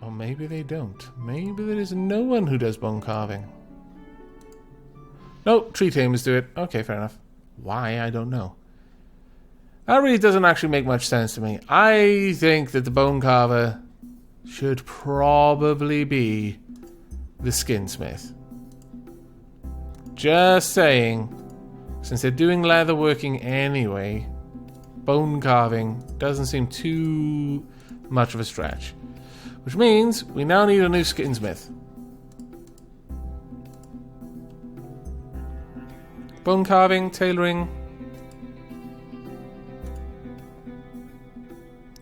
Or maybe they don't. Maybe there is no one who does bone carving. No, tree tamers do it. Okay, fair enough. Why? I don't know. That really doesn't actually make much sense to me. I think that the bone carver should probably be the skinsmith. Just saying. Since they're doing leather working anyway, bone carving doesn't seem too much of a stretch. Which means we now need a new skinsmith. Bone carving, tailoring.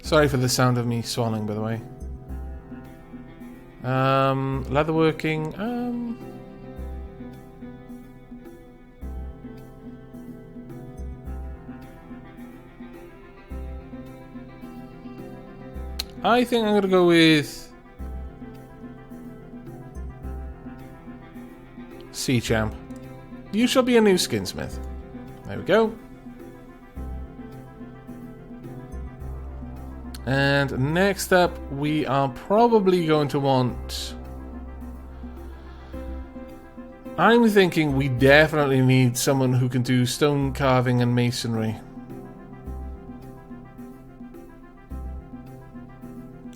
Sorry for the sound of me swallowing, by the way. Leatherworking. I think I'm going to go with Sea Champ. You shall be a new skinsmith. There we go. And next up, we are probably going to want... I'm thinking we definitely need someone who can do stone carving and masonry.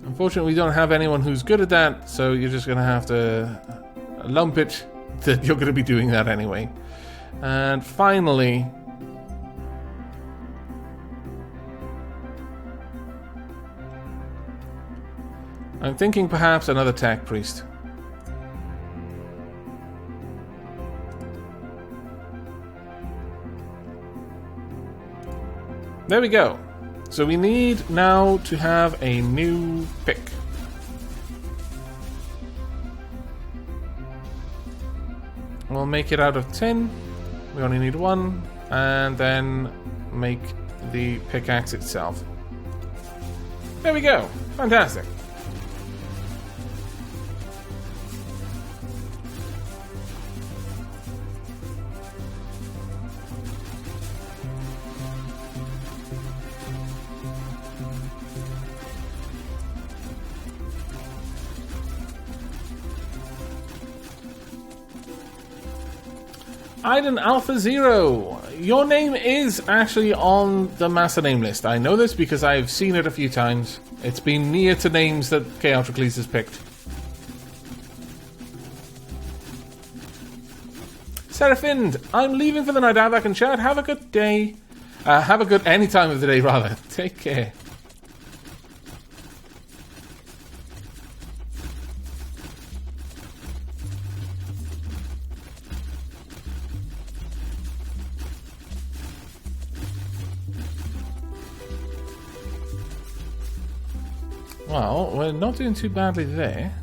Unfortunately, we don't have anyone who's good at that, so you're just going to have to lump it that you're going to be doing that anyway. And finally... I'm thinking perhaps another tech priest. There we go. So we need now to have a new pick. We'll make it out of tin. We only need one. And then make the pickaxe itself. There we go. Fantastic. Aiden Alpha Zero, your name is actually on the master name list. I know this because I've seen it a few times. It's been near to names that Chaotrocles has picked. Seraphind, I'm leaving for the night. Have back and chat. Have a good day. Have a good any time of the day, rather. Take care. Well, we're not doing too badly there.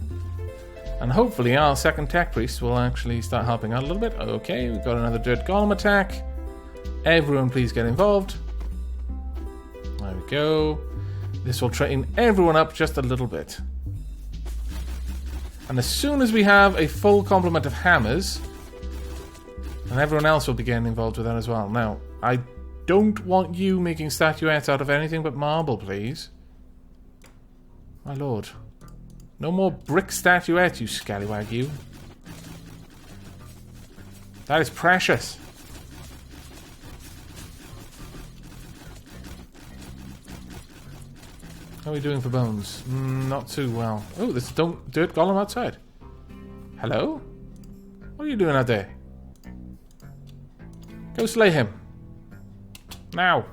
And hopefully our second tech priest will actually start helping out a little bit. Okay, we've got another dirt golem attack. Everyone please get involved. There we go. This will train everyone up just a little bit. And as soon as we have a full complement of hammers, and everyone else will be getting involved with that as well. Now, I don't want you making statuettes out of anything but marble, please. My lord. No more brick statuettes, you scallywag, you. That is precious. How are we doing for bones? Not too well. Oh, there's a dirt golem outside. Hello? What are you doing out there? Go slay him. Now.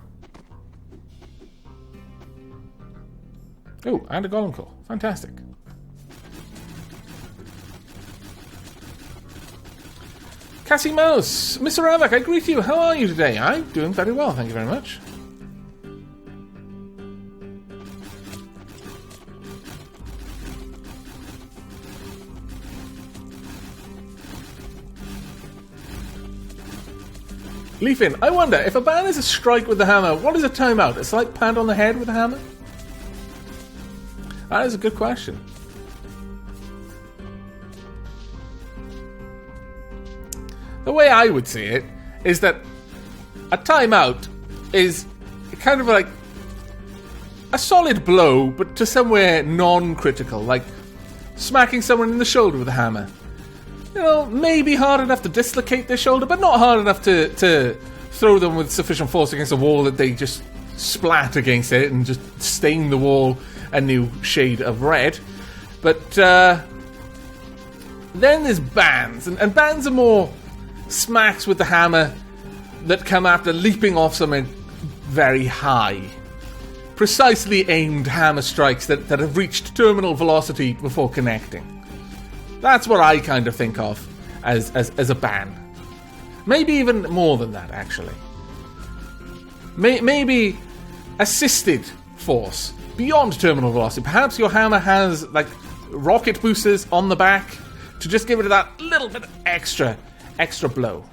Oh, and a golem core. Fantastic. Cassie Mouse, Mr. Ravak, I greet you. How are you today? I'm doing very well, thank you very much. Leafin, I wonder, if a ban is a strike with the hammer, what is a timeout? A slight pound on the head with the hammer? That is a good question. The way I would see it is that a timeout is kind of like a solid blow, but to somewhere non-critical. Like, smacking someone in the shoulder with a hammer. You know, maybe hard enough to dislocate their shoulder, but not hard enough to throw them with sufficient force against a wall that they just splat against it and just stain the wall a new shade of red. But then there's bands, and bands are more smacks with the hammer that come after leaping off something very high. Precisely aimed hammer strikes that have reached terminal velocity before connecting. That's what I kind of think of as a ban. Maybe even more than that, actually. Maybe assisted force beyond terminal velocity. Perhaps your hammer has like rocket boosters on the back to just give it that little bit extra blow.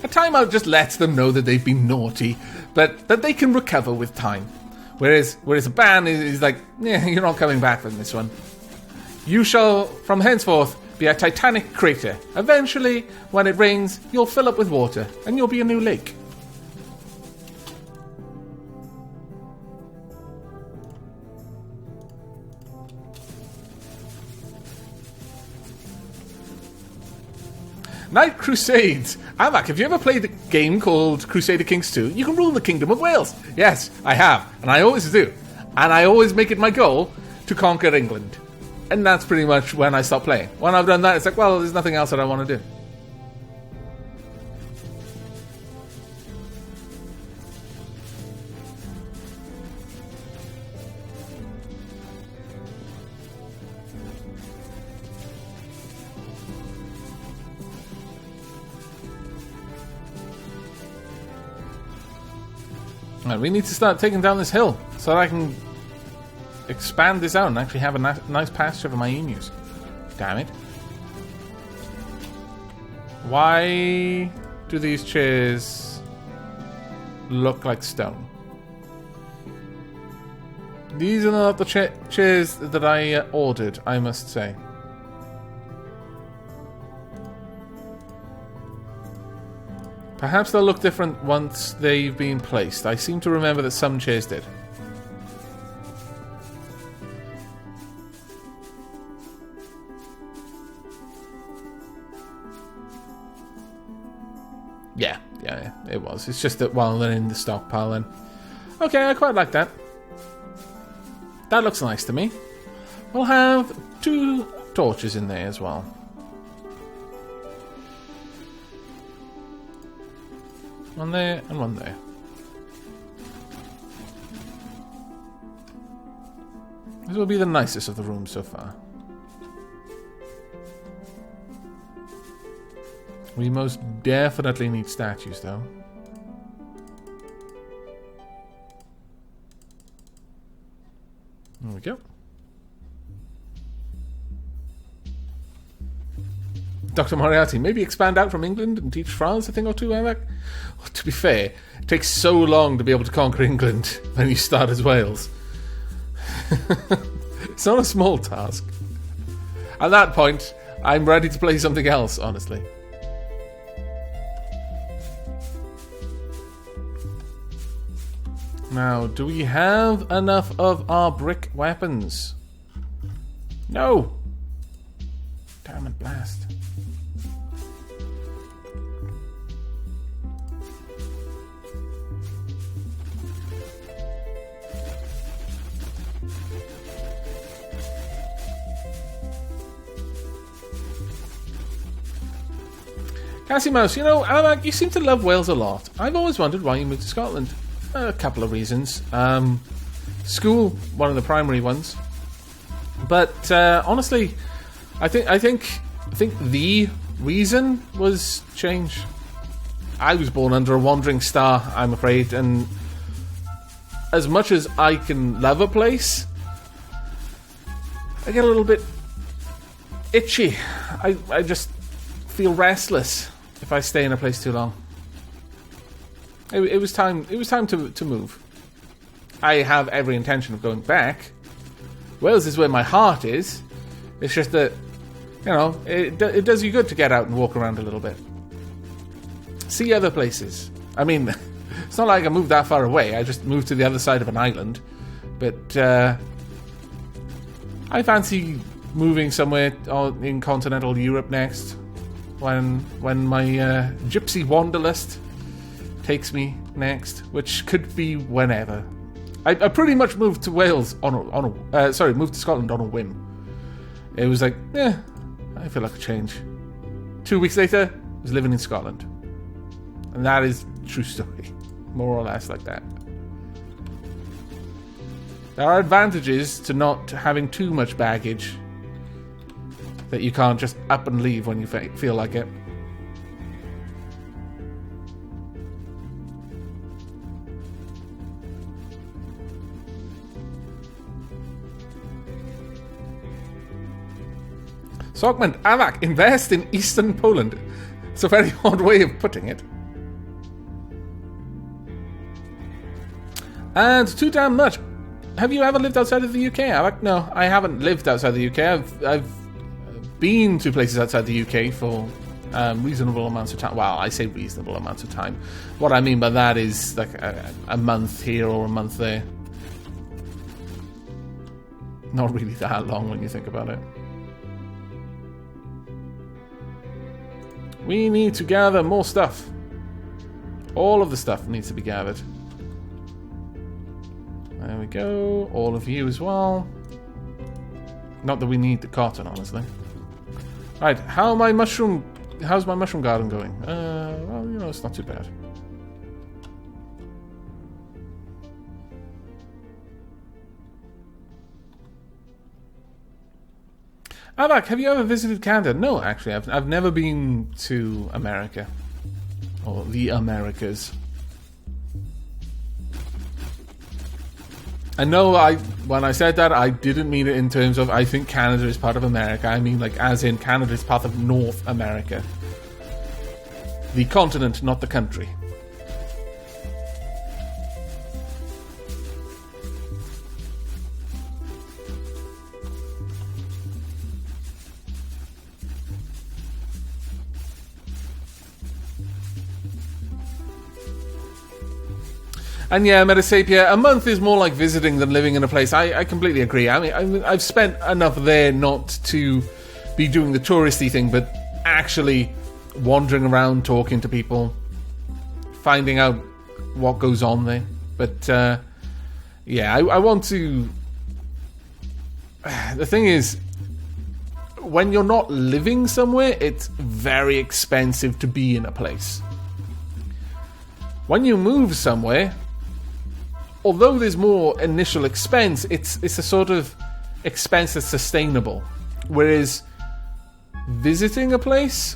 A timeout just lets them know that they've been naughty, but that they can recover with time. Whereas a ban is like, yeah, you're not coming back from this one. You shall, from henceforth, be a titanic crater. Eventually, when it rains, you'll fill up with water, and you'll be a new lake. Night Crusades. Amak, have you ever played a game called Crusader Kings 2? You can rule the Kingdom of Wales. Yes, I have, and I always do. And I always make it my goal to conquer England. And that's pretty much when I stop playing. When I've done that, it's like, well, there's nothing else that I want to do. Right, we need to start taking down this hill so that I can expand this out and actually have a nice pasture for my emus. Damn it. Why do these chairs look like stone? These are not the chairs that I ordered, I must say. Perhaps they'll look different once they've been placed. I seem to remember that some chairs did. Yeah, it was. It's just that while they're in the stockpile then. Okay, I quite like that. That looks nice to me. We'll have 2 torches in there as well. One there and one there. This will be the nicest of the rooms so far. We most definitely need statues, though. There we go. Dr. Moriarty, maybe expand out from England and teach France a thing or two, Alec? Well, to be fair, it takes so long to be able to conquer England when you start as Wales. It's not a small task. At that point, I'm ready to play something else, honestly. Now, do we have enough of our brick weapons? No! Damn it, blast. Cassie Mouse, you know, Alamac, you seem to love Wales a lot. I've always wondered why you moved to Scotland. A couple of reasons. School, one of the primary ones. But honestly, I think the reason was change. I was born under a wandering star, I'm afraid, and as much as I can love a place, I get a little bit itchy. I just feel restless if I stay in a place too long. It was time to move. I have every intention of going back. Wales is where my heart is. It's just that, you know, it does you good to get out and walk around a little bit. See other places. I mean, it's not like I moved that far away. I just moved to the other side of an island. But I fancy moving somewhere in continental Europe next. When my gypsy wanderlust takes me next, which could be whenever. I pretty much moved to Wales moved to Scotland on a whim. It was like, I feel like a change. 2 weeks later, I was living in Scotland. And that is true story. More or less like that. There are advantages to not having too much baggage that you can't just up and leave when you feel like it. Sogment, Avak, invest in Eastern Poland. It's a very odd way of putting it. And too damn much. Have you ever lived outside of the UK, Avak? No, I haven't lived outside the UK. I've been to places outside the UK for reasonable amounts of time. Well, I say reasonable amounts of time. What I mean by that is like a month here or a month there. Not really that long when you think about it. We need to gather more stuff. All of the stuff needs to be gathered. There we go. All of you as well. Not that we need the cotton, honestly. Right, how's my mushroom garden going? Well, you know, it's not too bad. Avak, have you ever visited Canada? No, actually, I've never been to America. Or the Americas. I know when I said that, I didn't mean it in terms of I think Canada is part of America. I mean like as in Canada is part of North America. The continent, not the country. And yeah, Metasapia, a month is more like visiting than living in a place. I completely agree. I mean, I've spent enough there not to be doing the touristy thing, but actually wandering around, talking to people, finding out what goes on there. But yeah, I want to... The thing is, when you're not living somewhere, it's very expensive to be in a place. When you move somewhere, although there's more initial expense, it's a sort of expense that's sustainable. Whereas visiting a place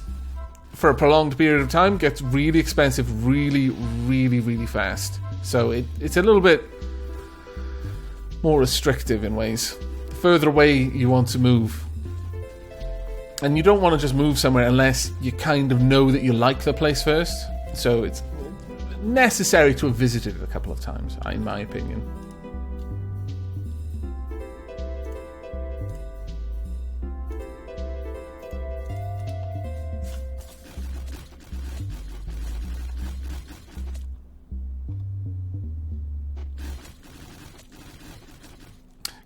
for a prolonged period of time gets really expensive really, really, really fast. So it's a little bit more restrictive in ways. The further away you want to move. And you don't want to just move somewhere unless you kind of know that you like the place first. So it's necessary to have visited it a couple of times, in my opinion.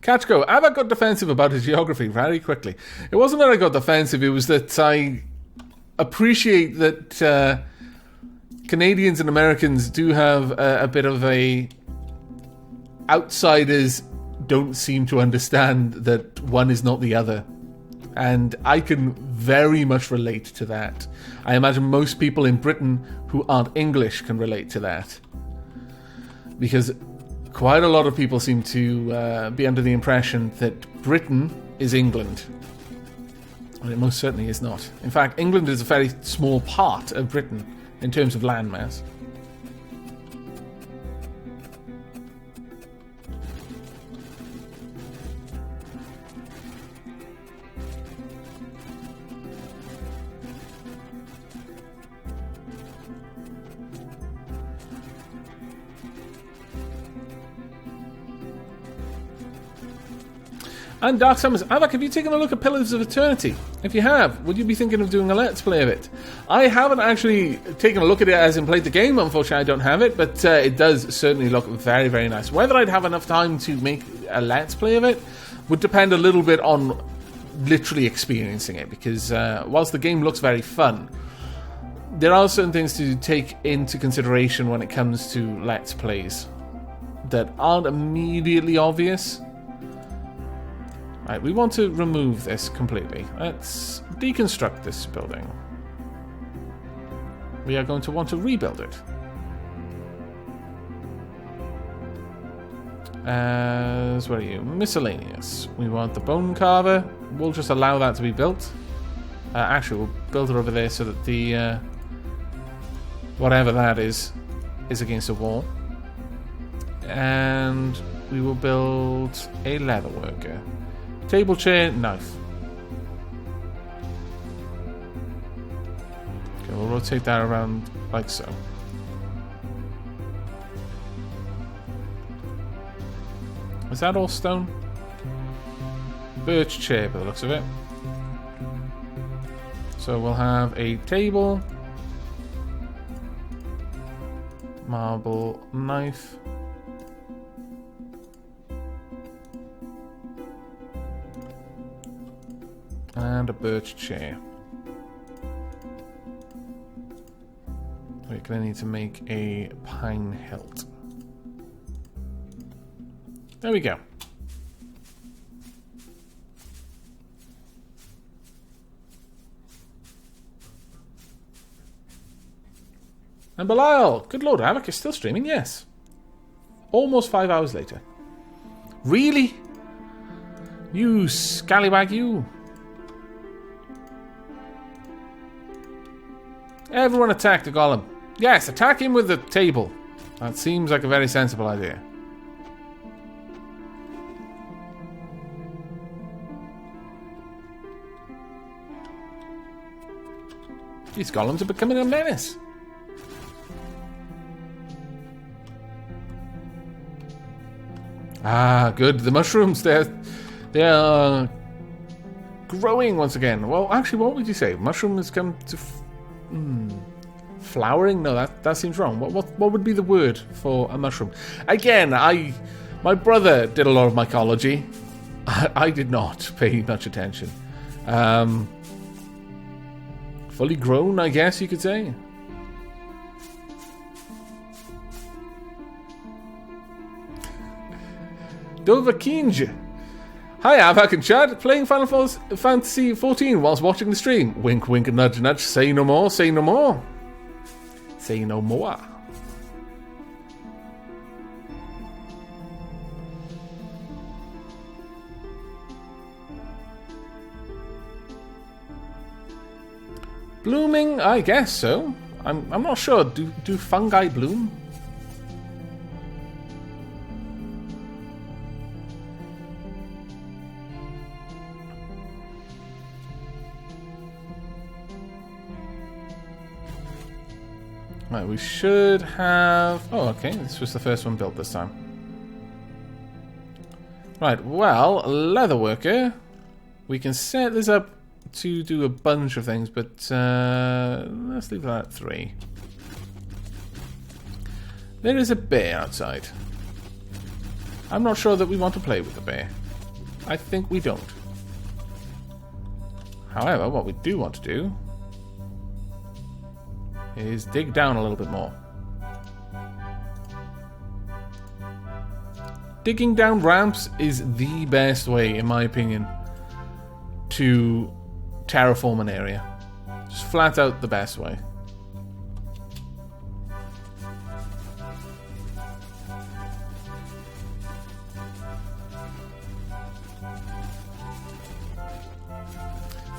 Catchko, Ava got defensive about his geography very quickly. It wasn't that I got defensive, it was that I appreciate that Canadians and Americans do have a bit of a... Outsiders don't seem to understand that one is not the other. And I can very much relate to that. I imagine most people in Britain who aren't English can relate to that. Because quite a lot of people seem to be under the impression that Britain is England. And it most certainly is not. In fact, England is a very small part of Britain in terms of landmass. And Dark Summers, Avak, have you taken a look at Pillars of Eternity? If you have, would you be thinking of doing a Let's Play of it? I haven't actually taken a look at it as in played the game, unfortunately I don't have it, but it does certainly look very, very nice. Whether I'd have enough time to make a Let's Play of it would depend a little bit on literally experiencing it, because whilst the game looks very fun, there are certain things to take into consideration when it comes to Let's Plays that aren't immediately obvious. Right, we want to remove this completely. Let's deconstruct this building. We are going to want to rebuild it. As, where are you? Miscellaneous. We want the bone carver. We'll just allow that to be built. Actually, we'll build it over there so that the, whatever that is against the wall. And we will build a leather worker. Table, chair, knife. Okay, we'll rotate that around like so. Is that all stone? Birch chair by the looks of it. So we'll have a table, marble knife, and a birch chair. We're going to need to make a pine hilt. There we go. And Belial, good lord, Havoc is still streaming, yes. Almost 5 hours later. Really? You scallywag, you. Everyone attack the golem. Yes, attack him with the table. That seems like a very sensible idea. These golems are becoming a menace. Ah, good. The mushrooms, they're growing once again. Well, actually, what would you say? Mushroom has come to... flowering? No, that seems wrong. What would be the word for a mushroom? Again, my brother did a lot of mycology. I did not pay much attention. Fully grown, I guess you could say. Dover Kinj. Hi, Avak and Chad. Playing Final Fantasy 14 whilst watching the stream. Wink, wink, and nudge, nudge. Say no more, say no more. Say no more. Blooming? I guess so. I'm not sure. Do fungi bloom? Right, we should have... Oh, okay, this was the first one built this time. Right, well, leatherworker. We can set this up to do a bunch of things, but let's leave that at 3. There is a bear outside. I'm not sure that we want to play with the bear. I think we don't. However, what we do want to do is dig down a little bit more. Digging down ramps is the best way, in my opinion, to terraform an area. Just flat out the best way.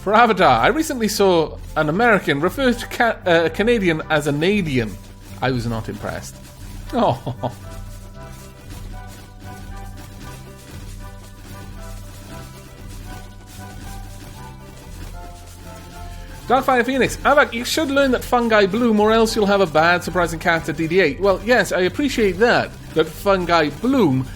For Avatar, I recently saw an American refer to a Canadian as a Nadian. I was not impressed. Oh. Darkfire Phoenix, Avak, you should learn that fungi bloom or else you'll have a bad surprise encounter at DD8. Well, yes, I appreciate that fungi bloom,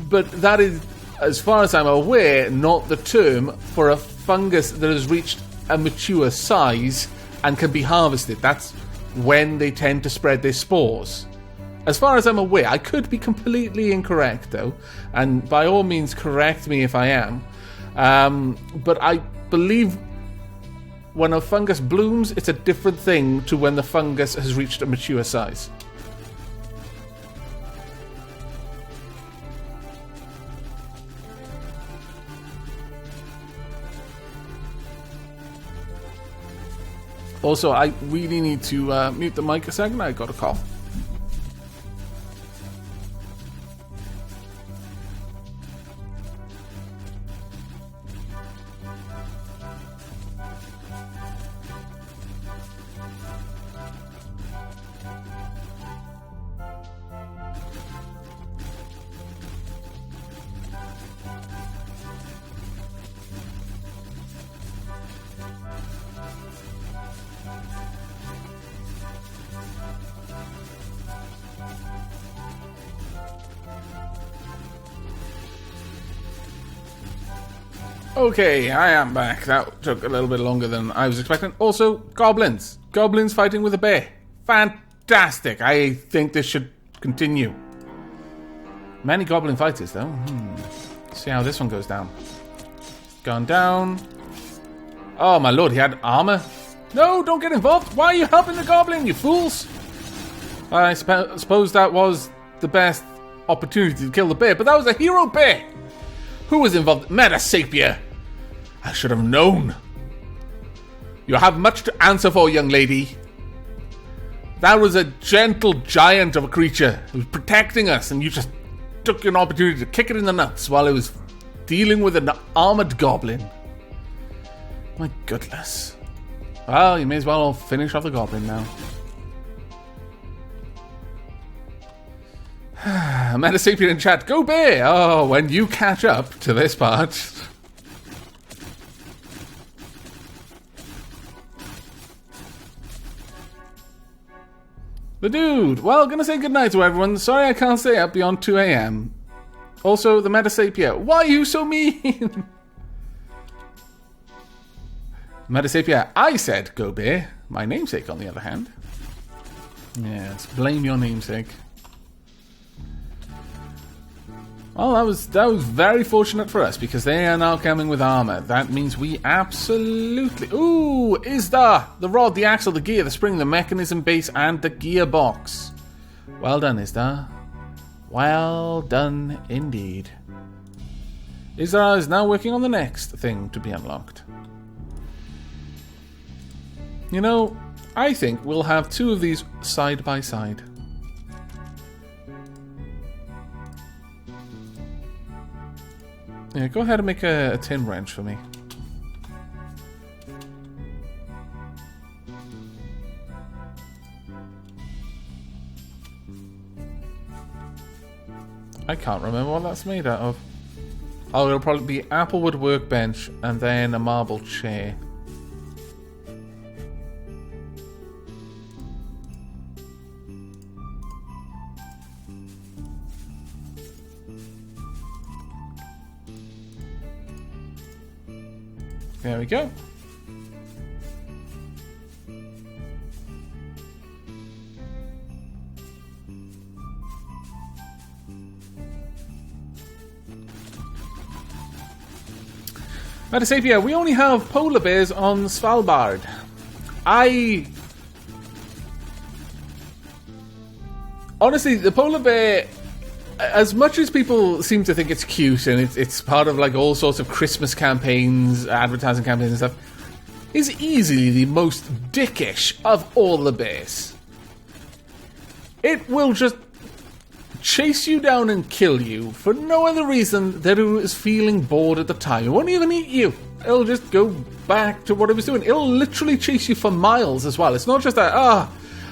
but that is as far as I'm aware, not the term for a fungus that has reached a mature size and can be harvested. That's when they tend to spread their spores. As far as I'm aware, I could be completely incorrect though, and by all means correct me if I am. But I believe when a fungus blooms, it's a different thing to when the fungus has reached a mature size. Also, I really need to mute the mic a second. I got a call. Okay, I am back. That took a little bit longer than I was expecting. Also, goblins. Goblins fighting with a bear. Fantastic. I think this should continue. Many goblin fighters, though. See how this one goes down. Gone down. Oh, my lord, he had armor. No, don't get involved. Why are you helping the goblin, you fools? I suppose that was the best opportunity to kill the bear, but that was a hero bear. Who was involved? Metasapia. I should have known. You have much to answer for, young lady. That was a gentle giant of a creature who was protecting us, and you just took an opportunity to kick it in the nuts while it was dealing with an armored goblin. My goodness. Well, you may as well finish off the goblin now. Metasapien in chat, go bear! Oh, when you catch up to this part. The dude! Well, gonna say goodnight to everyone. Sorry I can't stay up beyond 2 a.m. Also, the Metasapia. Why are you so mean? Metasapia, I said go bear. My namesake, on the other hand. Yes, blame your namesake. Well, that was very fortunate for us, because they are now coming with armor. That means we absolutely... Ooh, Isda! The rod, the axle, the gear, the spring, the mechanism base, and the gearbox. Well done, Isda. Well done indeed. Isda is now working on the next thing to be unlocked. You know, I think we'll have two of these side by side. Yeah, go ahead and make a tin wrench for me. I can't remember what that's made out of. Oh, it'll probably be applewood workbench and then a marble chair. There we go. Metasapia, we only have polar bears on Svalbard. Honestly, the polar bear, as much as people seem to think it's cute and it's part of like all sorts of Christmas campaigns, advertising campaigns and stuff, is easily the most dickish of all the bears. It will just chase you down and kill you for no other reason than it was feeling bored at the time. It won't even eat you. It'll just go back to what it was doing. It'll literally chase you for miles as well. It's not just that,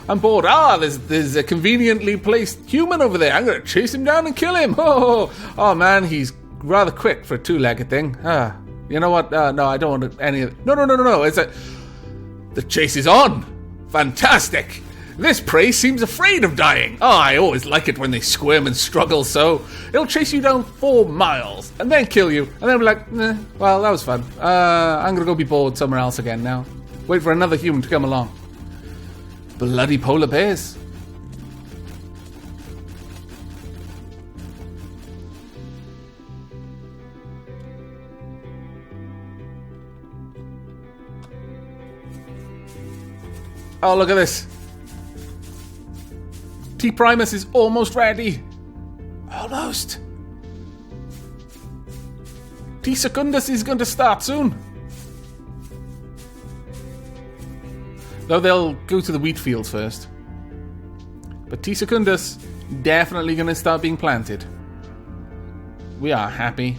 I'm bored. There's a conveniently placed human over there. I'm going to chase him down and kill him. Oh man, he's rather quick for a two-legged thing. You know what? No, I don't want any of it. No. It's the chase is on. Fantastic. This prey seems afraid of dying. Oh, I always like it when they squirm and struggle so. It'll chase you down 4 miles, and then kill you, and then be like, well, that was fun. I'm gonna go be bored somewhere else again now. Wait for another human to come along. Bloody polar bears. Oh, look at this. T Primus is almost ready. Almost. T Secundus is going to start soon. Though they'll go to the wheat fields first. But T Secundus definitely going to start being planted. We are happy.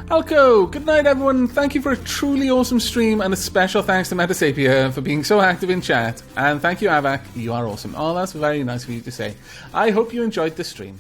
Alco, good night everyone. Thank you for a truly awesome stream, and a special thanks to Metasapia for being so active in chat. And thank you, Avak. You are awesome. Oh, that's very nice of you to say. I hope you enjoyed the stream.